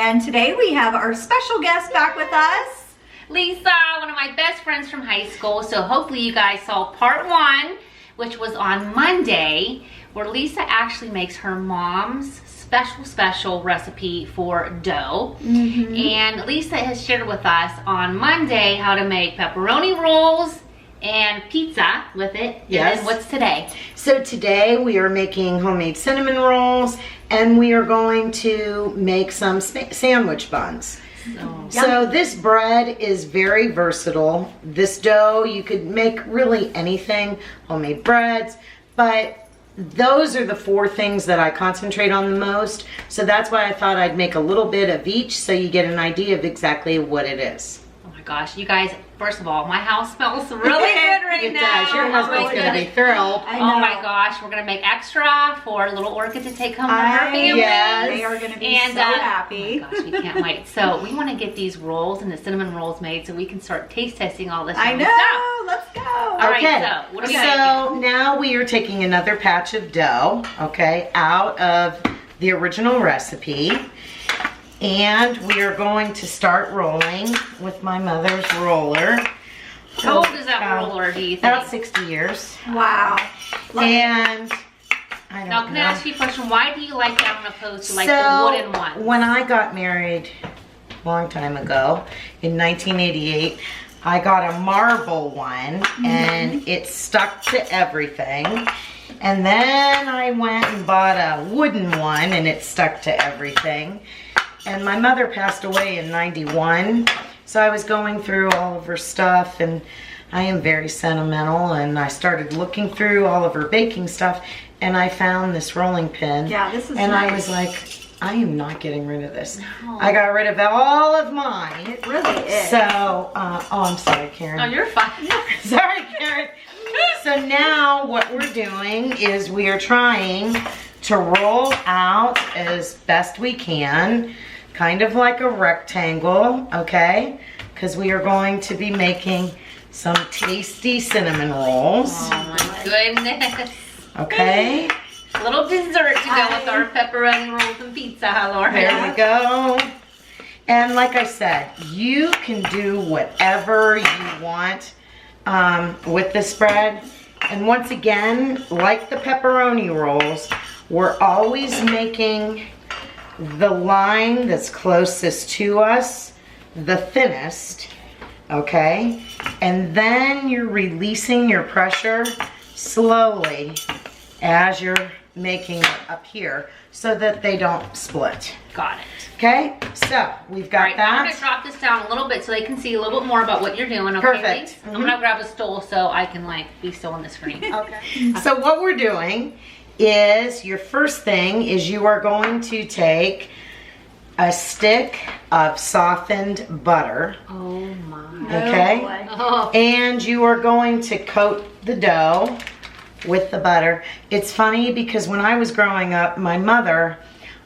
and today we have our special guest back with us. Lisa, one of my best friends from high school. So hopefully you guys saw part 1, which was on Monday, where Lisa actually makes her mom's special recipe for dough. And Lisa has shared with us on Monday how to make pepperoni rolls and pizza with it. Yes. And then what's today? So today we are making homemade cinnamon rolls, and we are going to make some sandwich buns. So this bread is very versatile. This dough, you could make really anything, homemade breads, but those are the 4 things that I concentrate on the most. So that's why I thought I'd make a little bit of each so you get an idea of exactly what it is. Oh my gosh, you guys, first of all, my house smells really good right It now. does. Your husband's going to be thrilled. I know. Oh my gosh, we're going to make extra for little Orchid to take home to her family. Yes. They are going to be And, so happy. Oh my gosh, we can't wait. So we want to get these rolls and the cinnamon rolls made so we can start taste testing all this I yummy know. stuff. Let's go. All right, so what are we So now we are taking another patch of dough, okay, out of the original recipe. And we are going to start rolling with my mother's roller. How old is that roller, do you think? About 60 years. Wow. And I don't Now, can I know. ask you a question? Why do you like that one opposed to like So, the wooden one? when I got married a long time ago, in 1988, I got a marble one, and it stuck to everything. And then I went and bought a wooden one, and it stuck to everything. And my mother passed away in 91, so I was going through all of her stuff, and I am very sentimental, and I started looking through all of her baking stuff, and I found this rolling pin. Yeah, this is And nice. I was like, I am not getting rid of this. No. I got rid of all of mine. It really is. So, oh, I'm sorry, Karen. Oh, you're fine. Sorry, Karen. So now what we're doing is we are trying to roll out as best we can, kind of like a rectangle, okay? Because we are going to be making some tasty cinnamon rolls, Oh my goodness. okay? A little dessert to go with our pepperoni rolls and pizza, huh, Laura? There we go. And like I said, you can do whatever you want with this bread. And once again, like the pepperoni rolls, we're always making the line that's closest to us the thinnest, okay? And then you're releasing your pressure slowly as you're making it up here so that they don't split. Got it. Okay, so we've got All right, I'm that. gonna drop this down a little bit so they can see a little bit more about what you're doing. Okay, Perfect. Lise? I'm gonna grab a stool so I can like be still on the screen. Okay. So what we're doing is, your first thing is you are going to take a stick of softened butter, Oh my. okay? boy. Oh. And you are going to coat the dough with the butter. It's funny because when I was growing up, my mother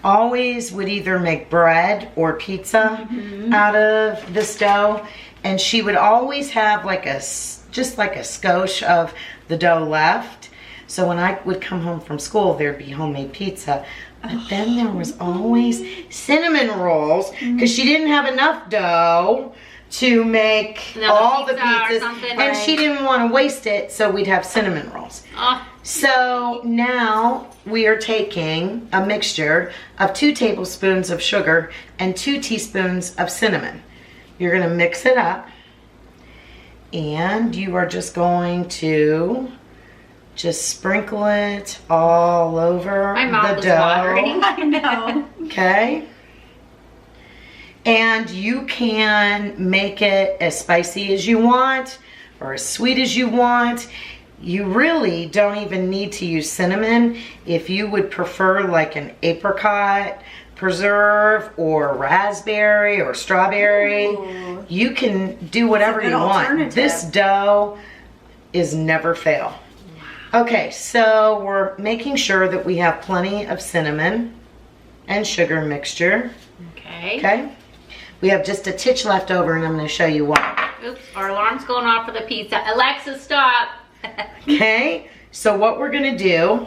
always would either make bread or pizza out of this dough, and she would always have like just like a skosh of the dough left. So when I would come home from school, there'd be homemade pizza. But then there was always cinnamon rolls because she didn't have enough dough to make Another all the pizza or pizzas, something, and right. she didn't want to waste it, so we'd have cinnamon rolls. Oh. So now we are taking a mixture of 2 tablespoons of sugar and 2 teaspoons of cinnamon. You're going to mix it up, and you are just going to just sprinkle it all over My mouth the is dough. watering. I know. Okay. And you can make it as spicy as you want or as sweet as you want. You really don't even need to use cinnamon. If you would prefer like an apricot preserve or raspberry or strawberry, Ooh. you can do whatever That's a you good want. alternative. This dough is never fail. Okay, so we're making sure that we have plenty of cinnamon and sugar mixture. Okay. Okay, we have just a titch left over, and I'm going to show you why. Oops, our alarm's going off for the pizza. Alexa, stop. Okay, so what we're going to do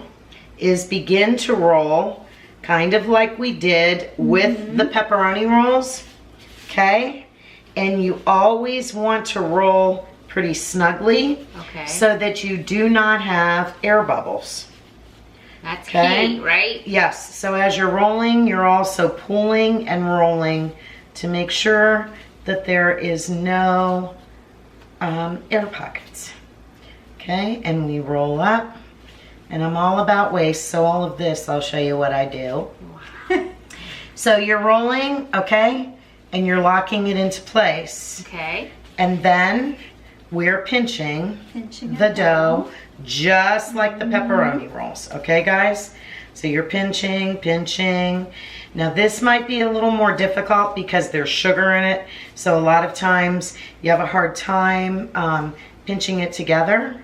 is begin to roll kind of like we did with the pepperoni rolls, okay? And you always want to roll pretty snugly, Okay. so that you do not have air bubbles. That's Okay. key, right? Yes, so as you're rolling, you're also pulling and rolling to make sure that there is no air pockets. Okay, and we roll up, and I'm all about waste, so all of this, I'll show you what I do. So you're rolling, okay, and you're locking it into place. Okay. And then we're pinching the dough just like the pepperoni rolls, okay guys? So you're pinching, pinching. Now this might be a little more difficult because there's sugar in it, so a lot of times you have a hard time pinching it together.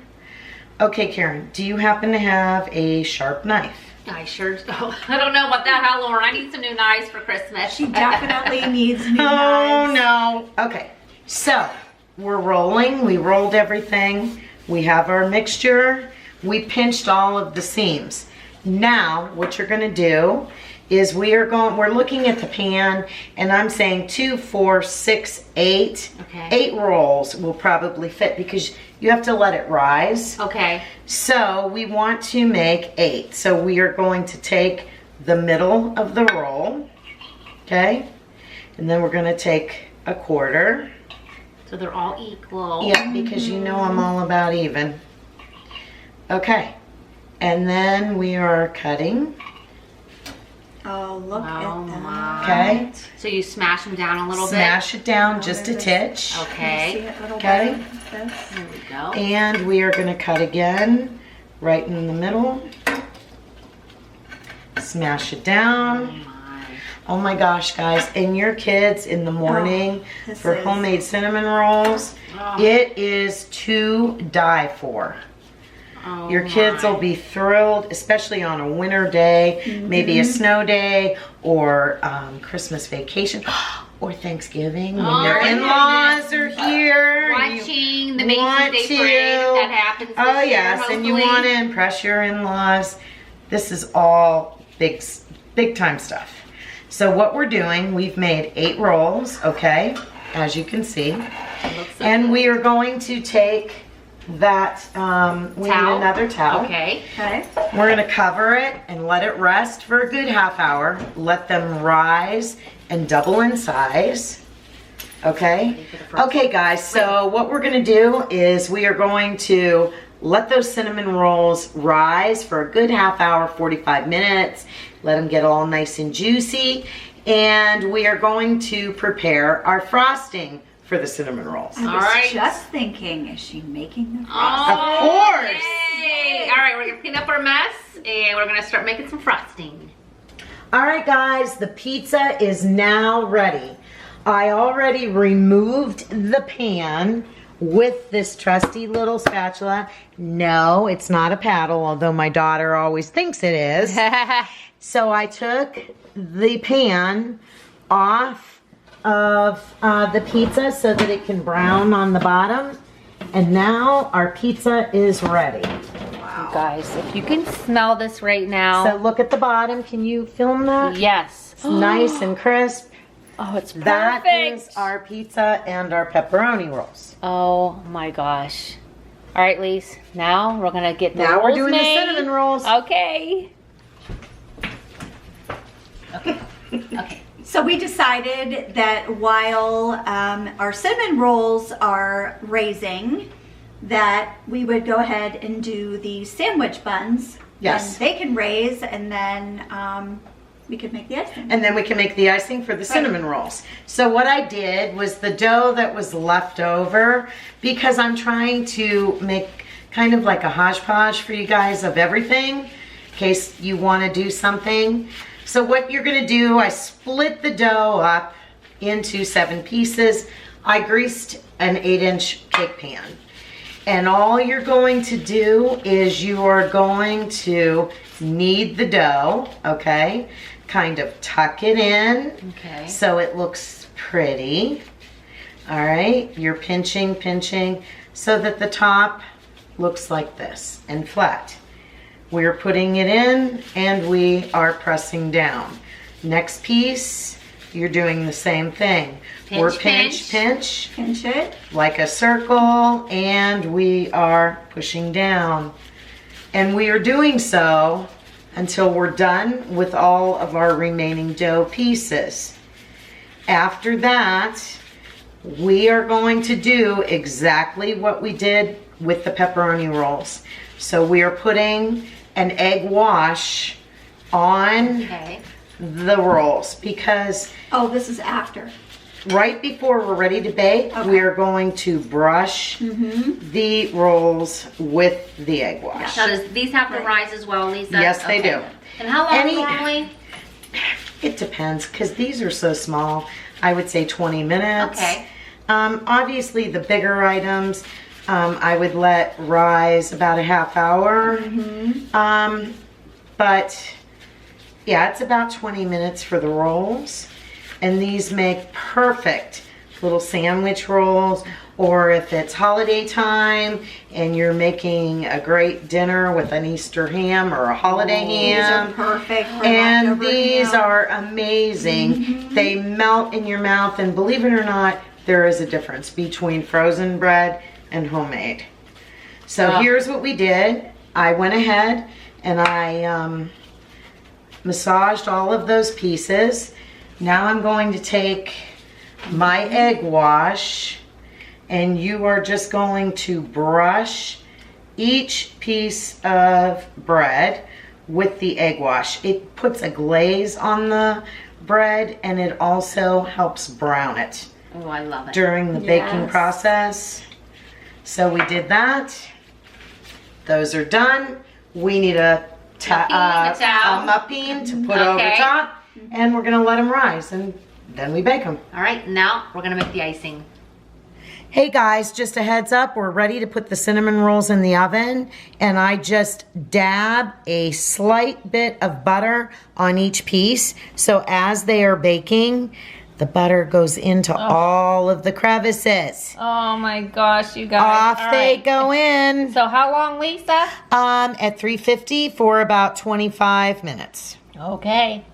Okay, Karen, do you happen to have a sharp knife? I sure don't. I don't know about that, how, Lauren. I need some new knives for Christmas. She definitely needs new Oh knives. no. Okay, so we're rolling. We rolled everything. We have our mixture. We pinched all of the seams. Now, what you're gonna do is we're looking at the pan, and I'm saying 2, 4, 6, 8. Okay. 8 rolls will probably fit because you have to let it rise. Okay. So we want to make 8. So we are going to take the middle of the roll, okay? And then we're gonna take a quarter. So they're all equal. Yeah, because you know I'm all about even. Okay, and then we are cutting, Oh, look Oh, at that. my. okay? So you smash them down a little Smash it down Oh, just a there's titch. bit. Can you see Okay. it a little Okay. bit like this? There we go. And we are gonna cut again, right in the middle. Smash it Oh down. my. Oh my gosh, guys, and your kids in the morning this for is- homemade cinnamon rolls, Oh. it is to die for. Oh Your kids my. will be thrilled, especially on a winter day, maybe a snow day, or Christmas vacation, or Thanksgiving when Oh, their my in-laws are here. and you Watching the want Macy's Day Parade, if that happens this Oh year, yes, and you hopefully. want to impress your in-laws. This is all big time stuff. So what we're doing, we've made 8 rolls, okay, as you can see. It looks so And good. we are going to take that, we need Towel? another towel. Okay. Okay. We're gonna cover it and let it rest for a good half hour. Let them rise and double in size. Okay? Okay guys, so what we're gonna do is we are going to let those cinnamon rolls rise for a good half hour, 45 minutes. Let them get all nice and juicy. And we are going to prepare our frosting for the cinnamon rolls. I was All right. just thinking, is she making the frosting? Of course. Yay. All right, we're gonna clean up our mess and we're gonna start making some frosting. All right, guys, the pizza is now ready. I already removed the pan with this trusty little spatula. No, it's not a paddle, although my daughter always thinks it is. So I took the pan off of the pizza so that it can brown on the bottom. And now our pizza is ready. You guys, if you can smell this right now. So look at the bottom. Can you film that? Yes. It's nice and crisp. Oh, it's perfect. That is our pizza and our pepperoni rolls. Oh my gosh. All right, Lise. Now we're gonna get the Now we're rolls doing made. the cinnamon rolls. Okay. Okay. So we decided that while our cinnamon rolls are raising, that we would go ahead and do the sandwich buns. Yes. And they can raise, and then we could make the icing. And then we can make the icing for the cinnamon rolls. So what I did was the dough that was left over, because I'm trying to make kind of like a hodgepodge for you guys of everything, in case you want to do something. So what you're going to do, I split the dough up into 7 pieces. I greased an 8-inch cake pan. And all you're going to do is you are going to knead the dough, okay? Kind of tuck it in Okay. so it looks pretty. All right, you're pinching so that the top looks like this and flat. We're putting it in and we are pressing down. Next piece, you're doing the same thing. We're pinch. Pinch it. Like a circle, and we are pushing down. And we are doing so until we're done with all of our remaining dough pieces. After that, we are going to do exactly what we did with the pepperoni rolls. So we are putting an egg wash on the rolls because this is after. Right before we're ready to bake, we are going to brush the rolls with the egg wash. Now, does these have to rise as well, Lisa? Yes, they do. And how long normally? It depends, because these are so small. I would say 20 minutes. Okay. Obviously, the bigger items, I would let rise about a half hour. But yeah, it's about 20 minutes for the rolls. And these make perfect little sandwich rolls, or if it's holiday time and you're making a great dinner with an Easter ham or a holiday ham. These are perfect for and these are amazing. They melt in your mouth, and believe it or not, there is a difference between frozen bread and homemade. So here's what we did. I went ahead and I massaged all of those pieces. Now I'm going to take my egg wash, and you are just going to brush each piece of bread with the egg wash. It puts a glaze on the bread, and it also helps brown it. Oh, I love it. During the baking process. So we did that. Those are done. We need a muffin to put over top. And we're gonna let them rise, and then we bake them. All right, now we're gonna make the icing. Hey guys, just a heads up, we're ready to put the cinnamon rolls in the oven, and I just dab a slight bit of butter on each piece. So as they are baking, the butter goes into all of the crevices. Oh my gosh, you guys. Off they go in. So how long, Lisa? At 350 for about 25 minutes. Okay.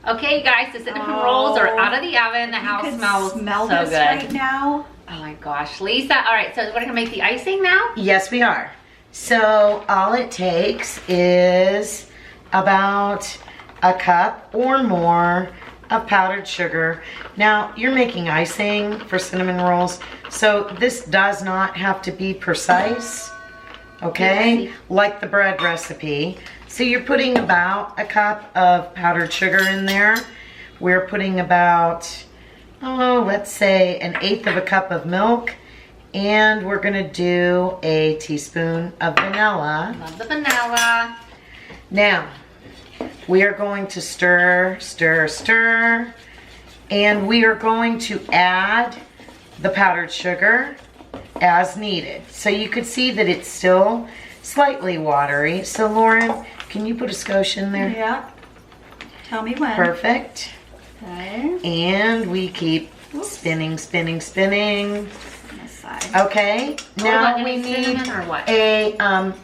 Okay, guys, the cinnamon rolls are out of the oven. The house smells smell so this good right now. Oh my gosh, Lisa. All right, so we're gonna make the icing now? Yes, we are. So all it takes is about a cup or more of powdered sugar. Now, you're making icing for cinnamon rolls, so this does not have to be precise, okay? Like the bread recipe. So you're putting about a cup of powdered sugar in there. We're putting about, let's say 1/8 of a cup of milk. And we're gonna do a teaspoon of vanilla. Love the vanilla. Now, we are going to stir, stir, stir. And we are going to add the powdered sugar as needed. So you could see that it's still slightly watery. So Lauren, can you put a skosh in there? Yeah. Tell me when. Perfect. Okay. And we keep spinning, spinning, spinning. Okay. Now we need a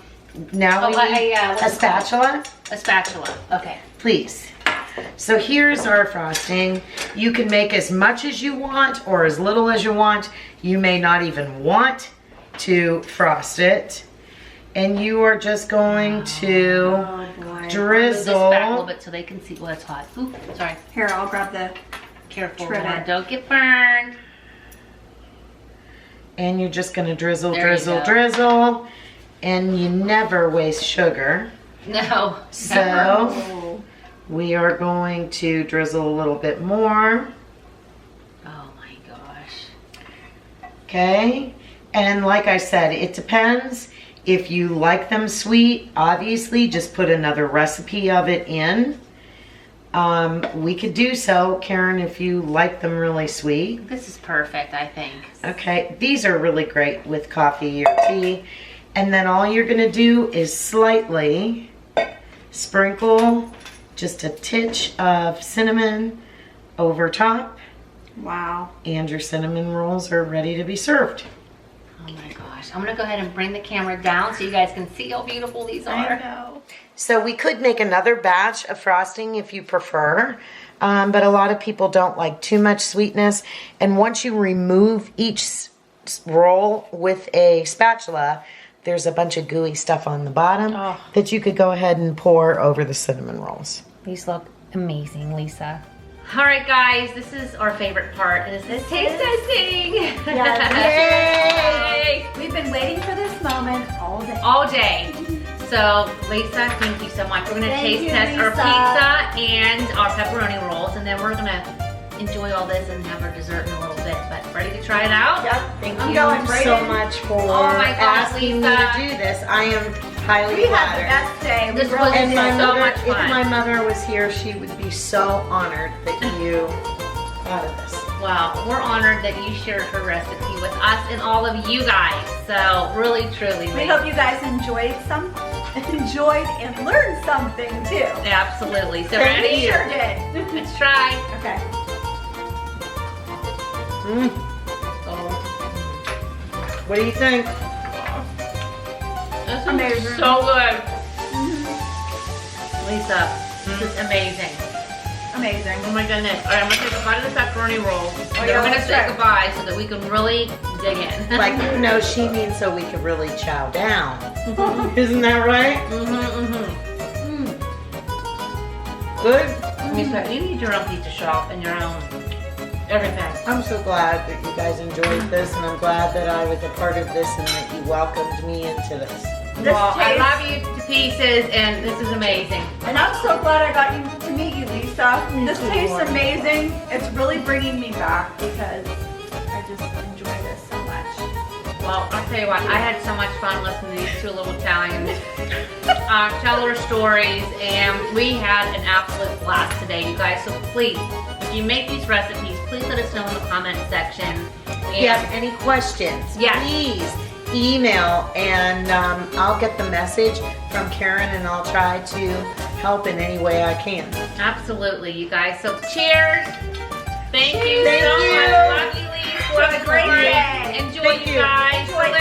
a spatula. A spatula. Okay. Please. So here's our frosting. You can make as much as you want or as little as you want. You may not even want to frost it. And you are just going to drizzle. Move this back a little bit so they can see. Well, it's hot. Ooh, sorry. Here, I'll grab the Careful, trivet. Lauren, don't get burned. And you're just going to drizzle, drizzle, drizzle. And you never waste sugar. No. So we are going to drizzle a little bit more. Oh my gosh. Okay. And like I said, it depends. If you like them sweet, obviously just put another recipe of it in. We could do so, Karen, if you like them really sweet. This is perfect, I think. Okay, these are really great with coffee or tea. And then all you're gonna do is slightly sprinkle just a titch of cinnamon over top. Wow. And your cinnamon rolls are ready to be served. Oh my gosh. I'm gonna go ahead and bring the camera down so you guys can see how beautiful these are. I know. So we could make another batch of frosting if you prefer, but a lot of people don't like too much sweetness. And once you remove each roll with a spatula, there's a bunch of gooey stuff on the bottom that you could go ahead and pour over the cinnamon rolls. These look amazing, Lisa. All right, guys, this is our favorite part. This is taste testing. Yay! We've been waiting for this moment all day. All day. So, Lisa, thank you so much. We're gonna Thank taste you, test our Lisa. pizza and our pepperoni rolls, and then we're gonna enjoy all this and have our dessert in a little bit. But ready to try it out? Yep. Thank I'm you going right so in. much for Oh my gosh, asking Lisa. me to do this. I am highly We had the flattered. best day. We This really was And did. my so mother, much if fun. my mother was here, she would be so honored that you thought of this. Well, we're honored that you shared her recipe with us and all of you guys. So, really, truly, We Lisa. hope you guys enjoyed and learned something too. Absolutely. So, Thank ready? We sure did. Let's try. Okay. Mm. Oh. What do you think? This is Amazing. so good. Lisa, this is amazing. Amazing. Oh my goodness. All right, I'm gonna take a bite of the pepperoni roll. Then yeah, we're gonna let's say try. goodbye so that we can really dig in. Like, no, she means so we could really chow down. Isn't that right? Good? Lisa, you need your own pizza shop and your own everything. I'm so glad that you guys enjoyed this, and I'm glad that I was a part of this and that you welcomed me into this. This Well, I tastes- love you to pieces, and this is amazing. And I'm so glad I got you to meet you, Lisa. This too, tastes Lauren. amazing. It's really bringing me back because I just enjoy this so much. Well, I'll tell you what, I had so much fun listening to these two little Italians tell their stories, and we had an absolute blast today, you guys. So please, if you make these recipes, please let us know in the comment section. If you have any questions, Yes. please email, and I'll get the message from Karen, and I'll try to help in any way I can. Absolutely, you guys. So cheers. Thank you Thank so you. much. Love you, Lisa. Have a great day. Enjoy, Thank you you. guys. Enjoy.